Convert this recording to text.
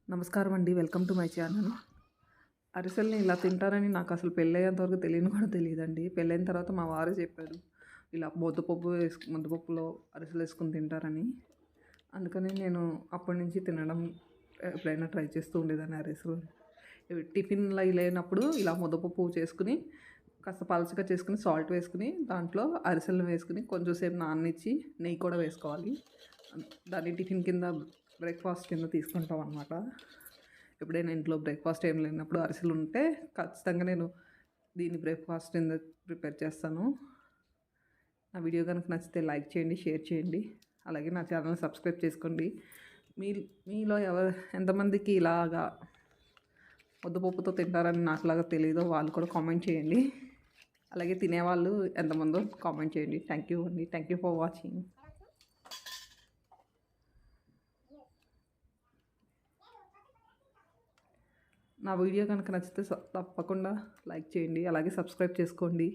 నమస్కారం అండి. Welcome to my channel. అరిసెల్ని ఇలా తింటారని నాకు అసలు పెళ్ళయ్యేంత వరకు తెలియని కూడా తెలియదండి. పెళ్ళైన తర్వాత మా వారే చెప్పారు. ఇలా ముద్దపప్పులో అరిసెలు వేసుకొని తింటారని. అందుకని నేను అప్పటి నుంచి తినడం ఎప్పుడైనా ట్రై చేస్తూ ఉండేదాన్ని అరిసెలు. టిఫిన్‌లో లేనప్పుడు ఇలా ముద్దపప్పు చేసుకుని, కాస్త పలచగా చేసుకుని, సాల్ట్ వేసుకుని, దాంట్లో అరిసెలను వేసుకుని కొంచెం సేపు నాననిచ్చి నెయ్యి కూడా వేసుకోవాలి. దాన్ని టిఫిన్ కింద బ్రేక్‌ఫాస్ట్ కింద తీసుకుంటాం అనమాట. ఎప్పుడైనా ఇంట్లో బ్రేక్‌ఫాస్ట్ ఏం లేనప్పుడు అరిసెలు ఉంటే ఖచ్చితంగా నేను దీన్ని బ్రేక్‌ఫాస్ట్ కింద ప్రిపేర్ చేస్తాను. నా వీడియో కనుక నచ్చితే లైక్ చేయండి, షేర్ చేయండి. అలాగే నా ఛానల్‌ని సబ్స్క్రైబ్ చేసుకోండి. మీ మీలో ఎంతమందికి ఇలాగా ముద్దపప్పుతో తింటారని నాకులాగా తెలీదో వాళ్ళు కూడా కామెంట్ చేయండి. అలాగే తినేవాళ్ళు ఎంతమందో కామెంట్ చేయండి. థ్యాంక్ యూ అండి. Thank you for watching. నా వీడియో కనుక నచ్చితే తప్పకుండా లైక్ చేయండి. అలాగే సబ్స్క్రైబ్ చేసుకోండి.